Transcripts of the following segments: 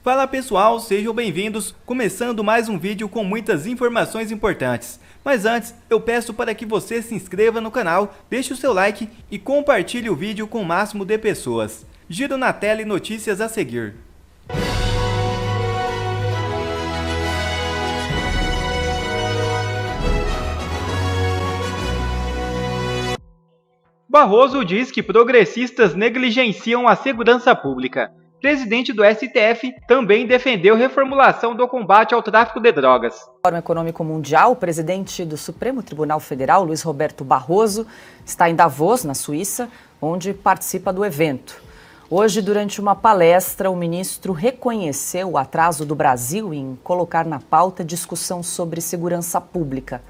Fala pessoal, sejam bem-vindos, começando mais um vídeo com muitas informações importantes. Mas antes, eu peço para que você se inscreva no canal, deixe o seu like e compartilhe o vídeo com o máximo de pessoas. Giro na tela e notícias a seguir. Barroso diz que progressistas negligenciam a segurança pública. Presidente do STF também defendeu reformulação do combate ao tráfico de drogas. No Fórum Econômico Mundial, o presidente do Supremo Tribunal Federal, Luiz Roberto Barroso, está em Davos, na Suíça, onde participa do evento. Hoje, durante uma palestra, o ministro reconheceu o atraso do Brasil em colocar na pauta discussão sobre segurança pública.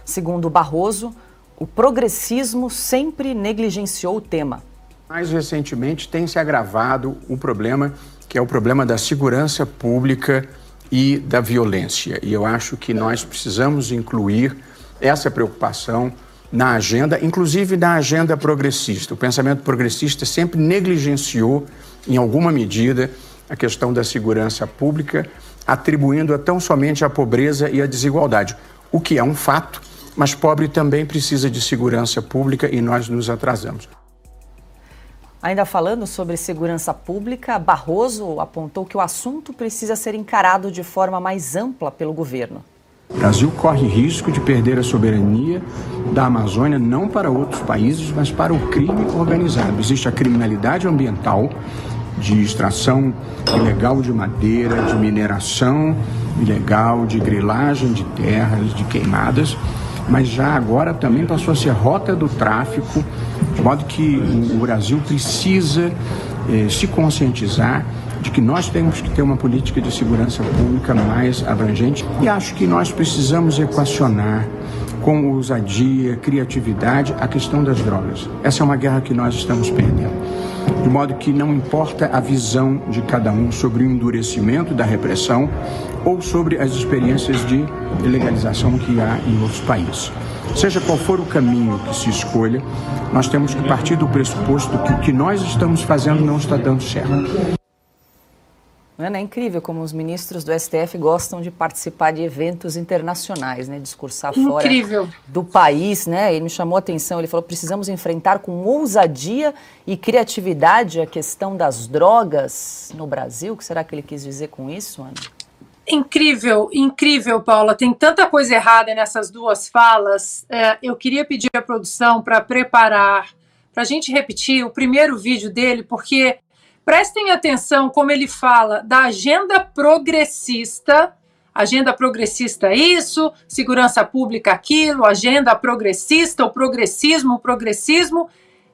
Segundo Barroso, o progressismo sempre negligenciou o tema. Mais recentemente tem se agravado o problema, que é o problema da segurança pública e da violência. E eu acho que nós precisamos incluir essa preocupação na agenda, inclusive na agenda progressista. O pensamento progressista sempre negligenciou, em alguma medida, a questão da segurança pública, atribuindo-a tão somente à pobreza e à desigualdade, o que é um fato, mas pobre também precisa de segurança pública e nós nos atrasamos. Ainda falando sobre segurança pública, Barroso apontou que o assunto precisa ser encarado de forma mais ampla pelo governo. O Brasil corre risco de perder a soberania da Amazônia não para outros países, mas para o crime organizado. Existe a criminalidade ambiental de extração ilegal de madeira, de mineração ilegal, de grilagem de terras, de queimadas, mas já agora também passou a ser rota do tráfico, de modo que o Brasil precisa se conscientizar de que nós temos que ter uma política de segurança pública mais abrangente e acho que nós precisamos equacionar com ousadia, criatividade, a questão das drogas. Essa é uma guerra que nós estamos perdendo. De modo que não importa a visão de cada um sobre o endurecimento da repressão ou sobre as experiências de legalização que há em outros países. Seja qual for o caminho que se escolha, nós temos que partir do pressuposto que o que nós estamos fazendo não está dando certo. É incrível como os ministros do STF gostam de participar de eventos internacionais, né? Discursar fora do país, né? Ele me chamou a atenção, ele falou, precisamos enfrentar com ousadia e criatividade a questão das drogas no Brasil. O que será que ele quis dizer com isso, Ana? Incrível, incrível, Paula. Tem tanta coisa errada nessas duas falas. Eu queria pedir à produção para preparar, para a gente repetir o primeiro vídeo dele, porque prestem atenção como ele fala da agenda progressista isso, segurança pública aquilo, agenda progressista, o progressismo,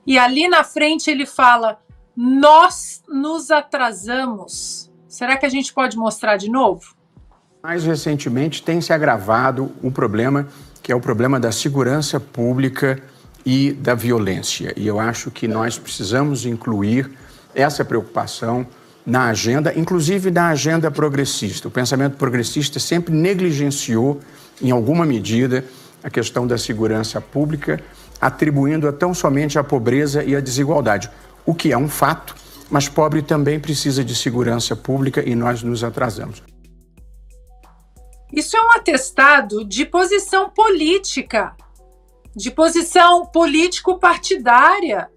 e ali na frente ele fala, nós nos atrasamos. Será que a gente pode mostrar de novo? Mais recentemente tem se agravado o problema, que é o problema da segurança pública e da violência. E eu acho que nós precisamos incluir essa preocupação na agenda, inclusive na agenda progressista. O pensamento progressista sempre negligenciou, em alguma medida, a questão da segurança pública, atribuindo-a tão somente à pobreza e à desigualdade, o que é um fato, mas pobre também precisa de segurança pública e nós nos atrasamos. Isso é um atestado de posição política, de posição político-partidária.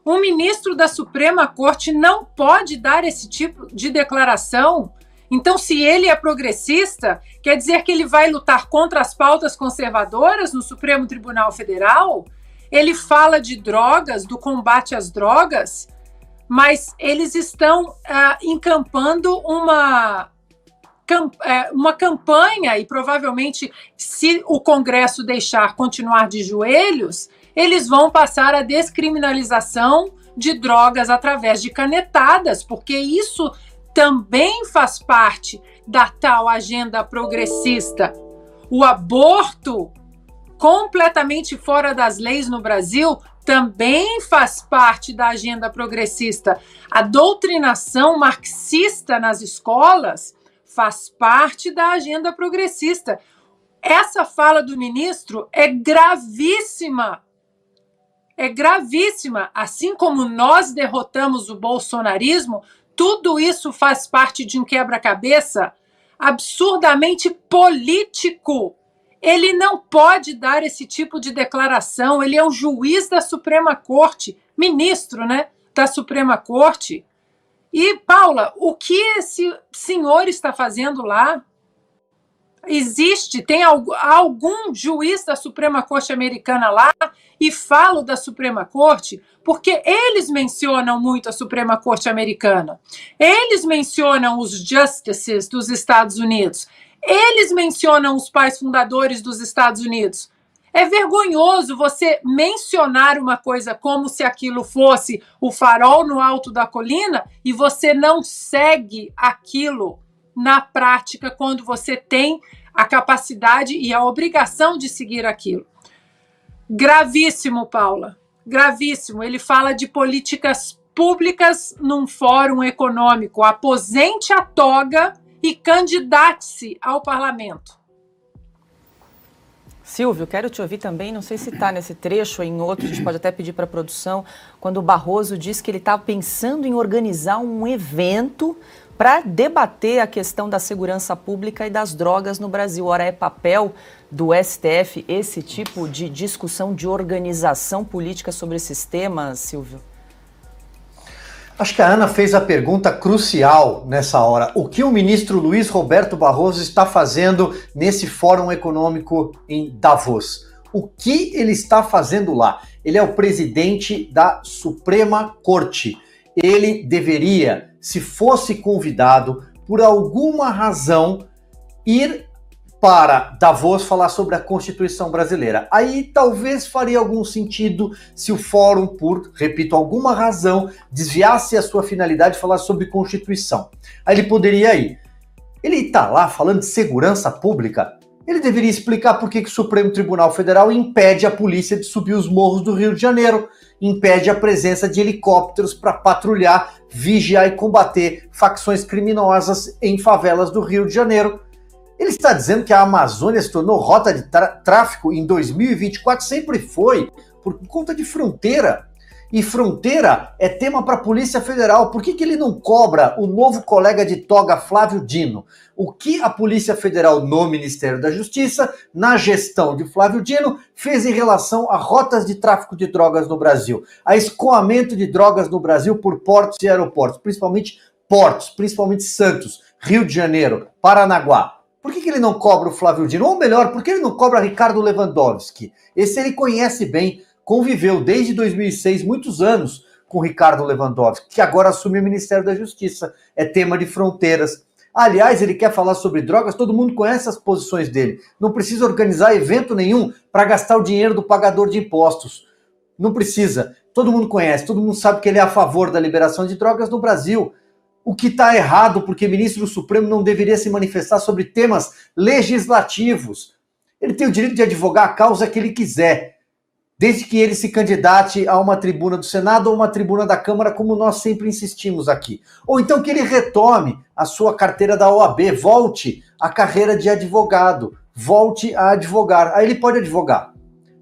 Um ministro da Suprema Corte não pode dar esse tipo de declaração. Então, se ele é progressista, quer dizer que ele vai lutar contra as pautas conservadoras no Supremo Tribunal Federal? Ele fala de drogas, do combate às drogas, mas eles estão encampando uma campanha e provavelmente, se o Congresso deixar continuar de joelhos, eles vão passar a descriminalização de drogas através de canetadas, porque isso também faz parte da tal agenda progressista. O aborto, completamente fora das leis no Brasil, também faz parte da agenda progressista. A doutrinação marxista nas escolas faz parte da agenda progressista. Essa fala do ministro é gravíssima. É gravíssima. Assim como nós derrotamos o bolsonarismo, tudo isso faz parte de um quebra-cabeça absurdamente político. Ele não pode dar esse tipo de declaração. Ele é o juiz da Suprema Corte, ministro, né, da Suprema Corte. E, Paula, o que esse senhor está fazendo lá? Tem algum juiz da Suprema Corte americana lá? E falo da Suprema Corte porque eles mencionam muito a Suprema Corte americana. Eles mencionam os justices dos Estados Unidos. Eles mencionam os pais fundadores dos Estados Unidos. É vergonhoso você mencionar uma coisa como se aquilo fosse o farol no alto da colina e você não segue aquilo na prática quando você tem a capacidade e a obrigação de seguir aquilo. Gravíssimo, Paula, gravíssimo. Ele fala de políticas públicas num fórum econômico. Aposente a toga e candidate-se ao parlamento. Silvio, quero te ouvir também, não sei se está nesse trecho ou em outro, a gente pode até pedir para a produção, quando o Barroso diz que ele estava pensando em organizar um evento para debater a questão da segurança pública e das drogas no Brasil. Ora, é papel do STF esse tipo de discussão de organização política sobre esses temas, Silvio? Acho que a Ana fez a pergunta crucial nessa hora. O que o ministro Luiz Roberto Barroso está fazendo nesse Fórum Econômico em Davos? O que ele está fazendo lá? Ele é o presidente da Suprema Corte. Ele deveria, se fosse convidado, por alguma razão, ir para Davos falar sobre a Constituição brasileira. Aí talvez faria algum sentido se o fórum, por, repito, alguma razão, desviasse a sua finalidade de falar sobre Constituição. Aí ele poderia ir. Ele está lá falando de segurança pública, ele deveria explicar por que o Supremo Tribunal Federal impede a polícia de subir os morros do Rio de Janeiro, impede a presença de helicópteros para patrulhar, vigiar e combater facções criminosas em favelas do Rio de Janeiro. Ele está dizendo que a Amazônia se tornou rota de tráfico em 2024, sempre foi, por conta de fronteira. E fronteira é tema para a Polícia Federal. Por que ele não cobra o novo colega de toga Flávio Dino? O que a Polícia Federal no Ministério da Justiça, na gestão de Flávio Dino, fez em relação a rotas de tráfico de drogas no Brasil? A escoamento de drogas no Brasil por portos e aeroportos, principalmente Santos, Rio de Janeiro, Paranaguá. Por que ele não cobra o Flávio Dino? Ou melhor, por que ele não cobra Ricardo Lewandowski? Esse ele conhece bem, conviveu desde 2006, muitos anos, com Ricardo Lewandowski, que agora assume o Ministério da Justiça. É tema de fronteiras. Aliás, ele quer falar sobre drogas, todo mundo conhece as posições dele. Não precisa organizar evento nenhum para gastar o dinheiro do pagador de impostos. Não precisa. Todo mundo conhece, todo mundo sabe que ele é a favor da liberação de drogas no Brasil. O que está errado, porque ministro do Supremo não deveria se manifestar sobre temas legislativos. Ele tem o direito de advogar a causa que ele quiser, desde que ele se candidate a uma tribuna do Senado ou uma tribuna da Câmara, como nós sempre insistimos aqui. Ou então que ele retome a sua carteira da OAB, volte à carreira de advogado, volte a advogar. Aí ele pode advogar.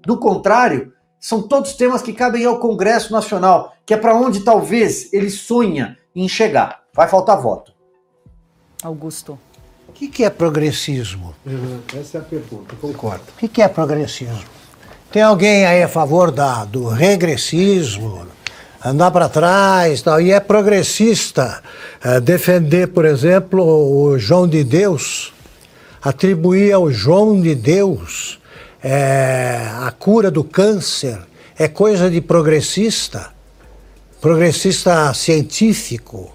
Do contrário, são todos temas que cabem ao Congresso Nacional, que é para onde talvez ele sonha em chegar. Vai faltar voto. Augusto. O que é progressismo? Essa é a pergunta, concordo. O que é progressismo? Tem alguém aí a favor do regressismo, andar para trás, tal, e é progressista defender, por exemplo, o João de Deus, atribuir ao João de Deus a cura do câncer, é coisa de progressista científico.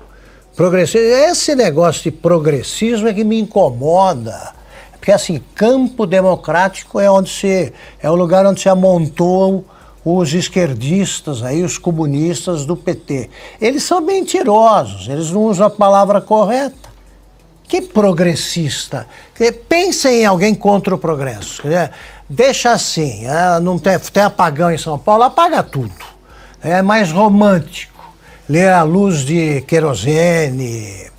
Esse negócio de progressismo é que me incomoda. Porque, assim, campo democrático é o lugar onde se amontoam os esquerdistas, aí, os comunistas do PT. Eles são mentirosos, eles não usam a palavra correta. Que progressista? Pensa em alguém contra o progresso. Deixa assim, não tem apagão em São Paulo, apaga tudo. É mais romântico. Ler à luz de querosene,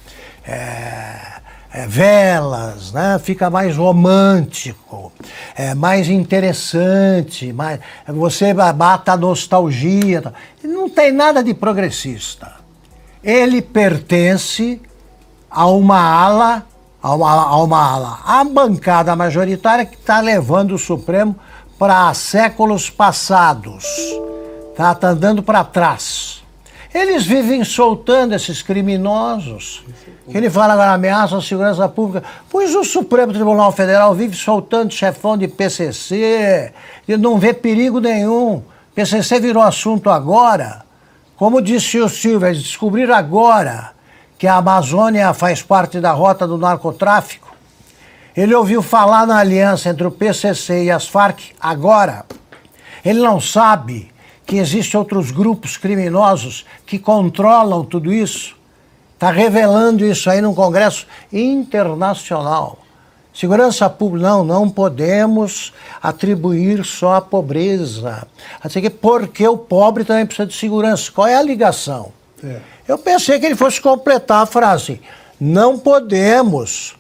velas, né? Fica mais romântico, mais interessante, você bata a nostalgia. Não tem nada de progressista. ele pertence a uma ala, a bancada majoritária que está levando o Supremo para séculos passados, tá andando para trás. Eles vivem soltando esses criminosos, que ele fala agora, ameaça à segurança pública, pois o Supremo Tribunal Federal vive soltando chefão de PCC, e não vê perigo nenhum. PCC virou assunto agora, como disse o Silva, eles descobriram agora que a Amazônia faz parte da rota do narcotráfico. Ele ouviu falar na aliança entre o PCC e as Farc agora. Ele não sabe que existem outros grupos criminosos que controlam tudo isso. Está revelando isso aí num congresso internacional. Segurança pública, não podemos atribuir só a pobreza. Assim, porque o pobre também precisa de segurança. Qual é a ligação? Eu pensei que ele fosse completar a frase. Não podemos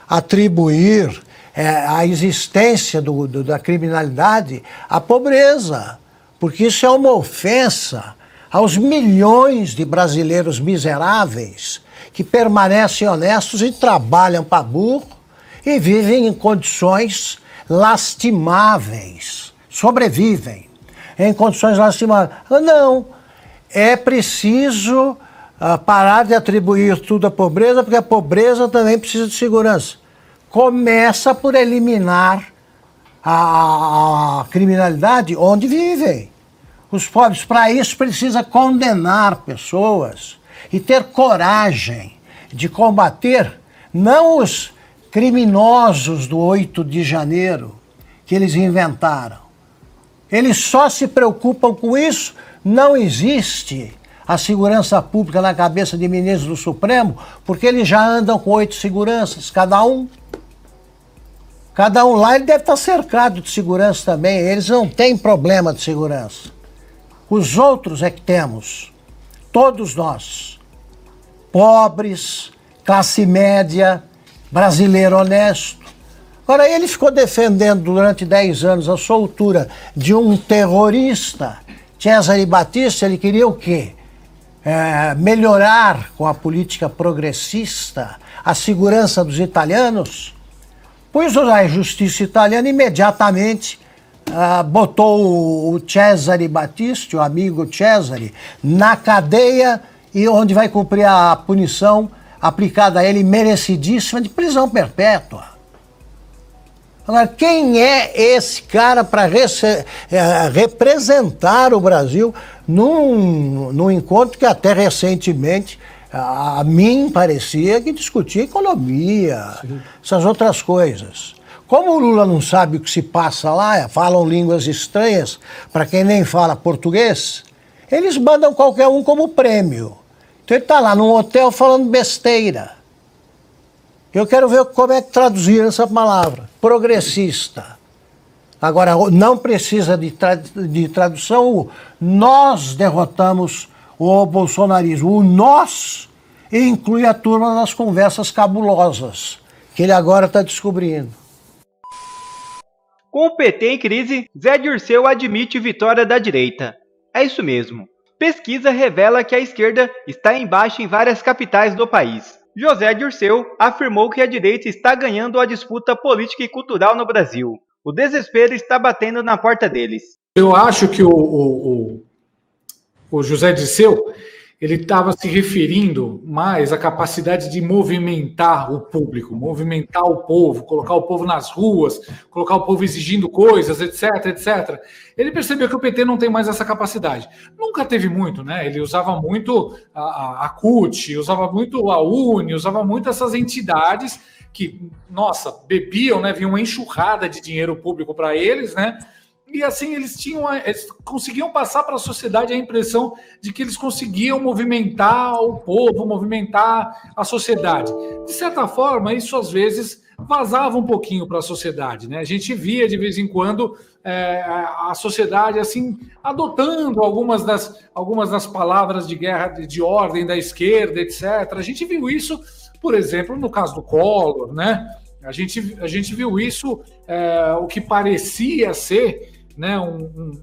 atribuir a existência da criminalidade à pobreza, porque isso é uma ofensa aos milhões de brasileiros miseráveis que permanecem honestos e trabalham para burro e vivem em condições lastimáveis, sobrevivem em condições lastimáveis. Não, é preciso parar de atribuir tudo à pobreza, porque a pobreza também precisa de segurança. Começa por eliminar a criminalidade onde vivem. Os pobres, para isso, precisa condenar pessoas e ter coragem de combater não os criminosos do 8 de janeiro que eles inventaram. Eles só se preocupam com isso. Não existe a segurança pública na cabeça de ministros do Supremo, porque eles já andam com 8 seguranças, cada um lá ele deve estar cercado de segurança também. Eles não têm problema de segurança. Os outros é que temos, todos nós, pobres, classe média, brasileiro honesto. Agora, ele ficou defendendo durante 10 anos a soltura de um terrorista, Cesare Battisti. Ele queria o quê? Melhorar com a política progressista a segurança dos italianos. Pois a justiça italiana imediatamente botou o Cesare Battisti, o amigo Cesare, na cadeia e onde vai cumprir a punição aplicada a ele, merecidíssima, de prisão perpétua. Agora, quem é esse cara para representar o Brasil num encontro que até recentemente a mim parecia que discutia economia, essas outras coisas. Como o Lula não sabe o que se passa lá, falam línguas estranhas para quem nem fala português, eles mandam qualquer um como prêmio. Então ele está lá num hotel falando besteira. Eu quero ver como é que traduziram essa palavra, progressista. Agora, não precisa de tradução. Nós derrotamos o bolsonarismo. O nós inclui a turma das conversas cabulosas, que ele agora está descobrindo. Com o PT em crise, Zé Dirceu admite vitória da direita. É isso mesmo. Pesquisa revela que a esquerda está em baixa em várias capitais do país. José Dirceu afirmou que a direita está ganhando a disputa política e cultural no Brasil. O desespero está batendo na porta deles. Eu acho que o José Dirceu, ele estava se referindo mais à capacidade de movimentar o público, movimentar o povo, colocar o povo nas ruas, colocar o povo exigindo coisas, etc, etc. Ele percebeu que o PT não tem mais essa capacidade. Nunca teve muito, né? Ele usava muito a CUT, usava muito a UNE, usava muito essas entidades que, nossa, bebiam, né? Vinha uma enxurrada de dinheiro público para eles, né? E assim eles conseguiam passar para a sociedade a impressão de que eles conseguiam movimentar o povo, movimentar a sociedade. De certa forma, isso às vezes vazava um pouquinho para a sociedade, né? A gente via de vez em quando a sociedade assim adotando algumas das palavras de guerra, de ordem da esquerda, etc. A gente viu isso, por exemplo, no caso do Collor, né? A gente viu isso, o que parecia ser, né, um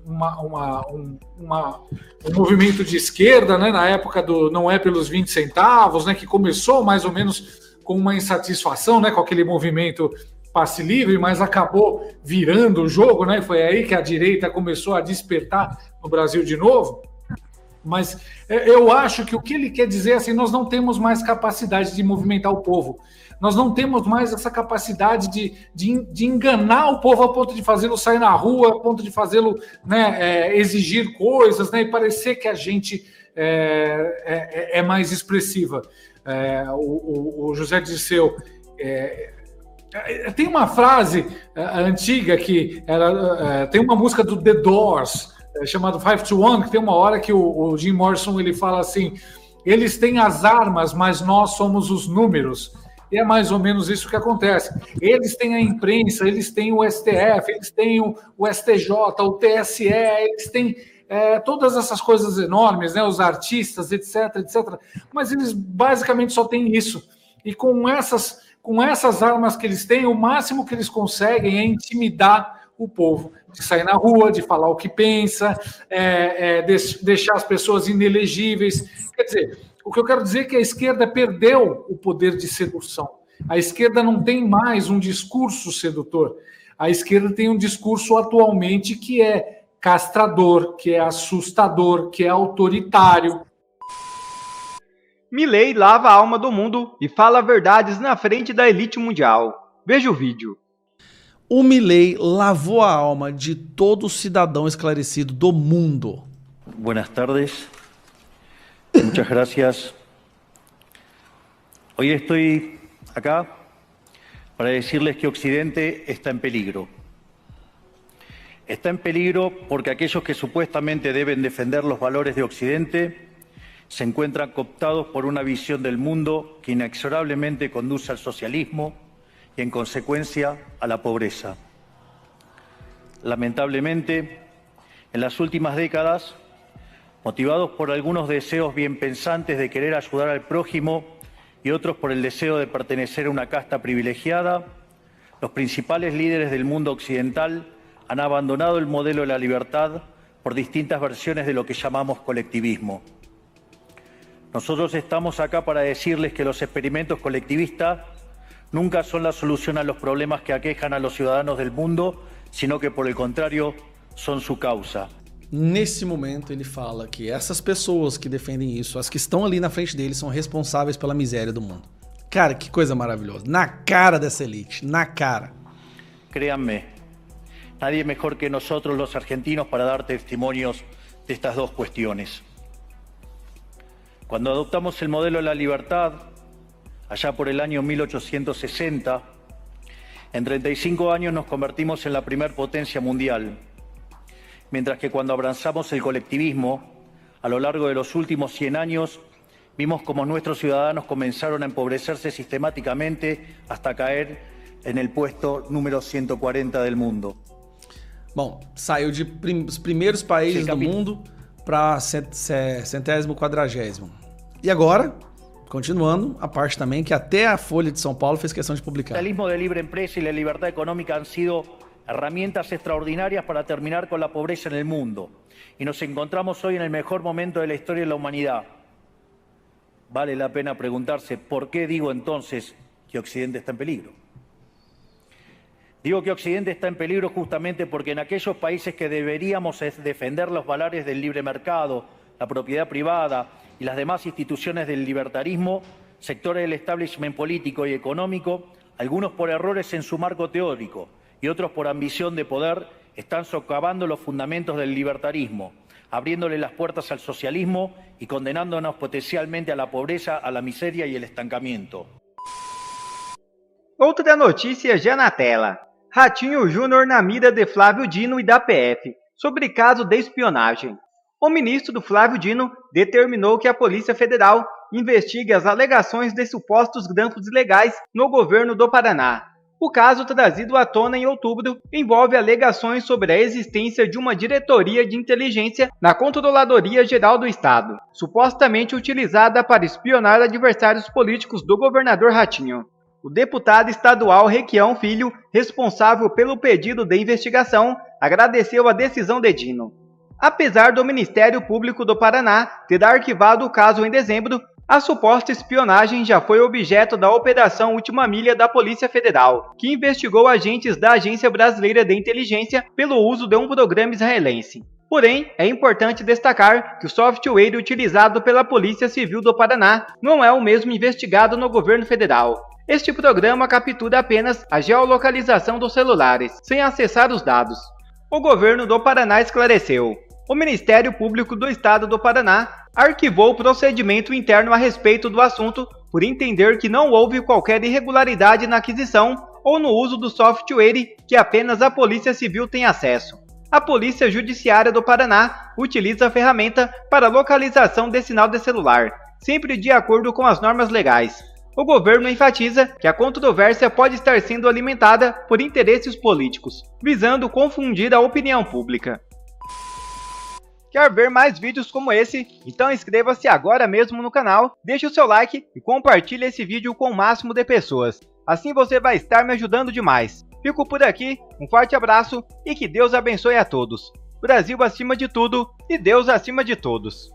movimento de esquerda, né, na época do Não é pelos 20 centavos, né, que começou mais ou menos com uma insatisfação, né, com aquele movimento passe livre, mas acabou virando o jogo, né, foi aí que a direita começou a despertar no Brasil de novo. Mas eu acho que o que ele quer dizer é assim, nós não temos mais capacidade de movimentar o povo. Nós não temos mais essa capacidade de enganar o povo a ponto de fazê-lo sair na rua, a ponto de fazê-lo, né, exigir coisas, né, e parecer que a gente é mais expressiva. O José Dirceu tem uma frase antiga que tem uma música do The Doors, chamado 5 to 1, que tem uma hora que o Jim Morrison ele fala assim: eles têm as armas, mas nós somos os números. E é mais ou menos isso que acontece. Eles têm a imprensa, eles têm o STF, eles têm o STJ, o TSE, eles têm todas essas coisas enormes, né, os artistas, etc, etc. Mas eles basicamente só têm isso. E com essas armas que eles têm, o máximo que eles conseguem é intimidar o povo, de sair na rua, de falar o que pensa, deixar as pessoas inelegíveis. Quer dizer, o que eu quero dizer é que a esquerda perdeu o poder de sedução. A esquerda não tem mais um discurso sedutor. A esquerda tem um discurso atualmente que é castrador, que é assustador, que é autoritário. Milei lava a alma do mundo e fala verdades na frente da elite mundial. Veja o vídeo. O Milei lavou a alma de todo cidadão esclarecido do mundo. Buenas tardes. Muchas gracias. Hoy estoy acá para decirles que Occidente está en peligro. Está en peligro porque aquellos que supuestamente deben defender los valores de Occidente se encuentran cooptados por una visión del mundo que inexorablemente conduce al socialismo y, en consecuencia, a la pobreza. Lamentablemente, en las últimas décadas, motivados por algunos deseos bien pensantes de querer ayudar al prójimo y otros por el deseo de pertenecer a una casta privilegiada, los principales líderes del mundo occidental han abandonado el modelo de la libertad por distintas versiones de lo que llamamos colectivismo. Nosotros estamos acá para decirles que los experimentos colectivistas nunca son la solución a los problemas que aquejan a los ciudadanos del mundo, sino que, por el contrario, son su causa. Nesse momento ele fala que essas pessoas que defendem isso, as que estão ali na frente dele, são responsáveis pela miséria do mundo. Cara, que coisa maravilhosa. Na cara dessa elite, na cara. Créanme, nadie mejor que nosotros los argentinos para dar testimonios de estas dos cuestiones. Cuando adoptamos el modelo de la libertad, allá por el año 1860, en 35 años nos convertimos en la primer potencia mundial, mientras que cuando abrazamos el colectivismo, a lo largo de los últimos 100 años, vimos como nuestros ciudadanos comenzaron a empobrecerse sistemáticamente hasta caer en el puesto número 140 del mundo. Bom, saiu de os primeiros países do mundo para 140º. E agora, continuando, a parte também que até a Folha de São Paulo fez questão de publicar. El capitalismo de libre empresa y la libertad económica han sido herramientas extraordinarias para terminar con la pobreza en el mundo. Y nos encontramos hoy en el mejor momento de la historia de la humanidad. Vale la pena preguntarse, ¿por qué digo entonces que Occidente está en peligro? Digo que Occidente está en peligro justamente porque en aquellos países que deberíamos defender los valores del libre mercado, la propiedad privada y las demás instituciones del libertarismo, sectores del establishment político y económico, algunos por errores en su marco teórico y otros por ambición de poder, están socavando los fundamentos del libertarismo, abriéndole las puertas al socialismo y condenándonos potencialmente a la pobreza, a la miseria y el estancamiento. Outra notícia já na tela. Ratinho Júnior na mira de Flávio Dino e da PF, sobre caso de espionagem. O ministro Flávio Dino determinou que a Polícia Federal investigue as alegações de supostos grampos ilegais no governo do Paraná. O caso, trazido à tona em outubro, envolve alegações sobre a existência de uma diretoria de inteligência na Controladoria Geral do Estado, supostamente utilizada para espionar adversários políticos do governador Ratinho. O deputado estadual Requião Filho, responsável pelo pedido de investigação, agradeceu a decisão de Dino. Apesar do Ministério Público do Paraná ter arquivado o caso em dezembro, a suposta espionagem já foi objeto da Operação Última Milha da Polícia Federal, que investigou agentes da Agência Brasileira de Inteligência pelo uso de um programa israelense. Porém, é importante destacar que o software utilizado pela Polícia Civil do Paraná não é o mesmo investigado no governo federal. Este programa captura apenas a geolocalização dos celulares, sem acessar os dados. O governo do Paraná esclareceu. O Ministério Público do Estado do Paraná arquivou o procedimento interno a respeito do assunto por entender que não houve qualquer irregularidade na aquisição ou no uso do software que apenas a Polícia Civil tem acesso. A Polícia Judiciária do Paraná utiliza a ferramenta para localização de sinal de celular, sempre de acordo com as normas legais. O governo enfatiza que a controvérsia pode estar sendo alimentada por interesses políticos, visando confundir a opinião pública. Quer ver mais vídeos como esse? Então inscreva-se agora mesmo no canal, deixe o seu like e compartilhe esse vídeo com o máximo de pessoas. Assim você vai estar me ajudando demais. Fico por aqui, um forte abraço e que Deus abençoe a todos. Brasil acima de tudo e Deus acima de todos.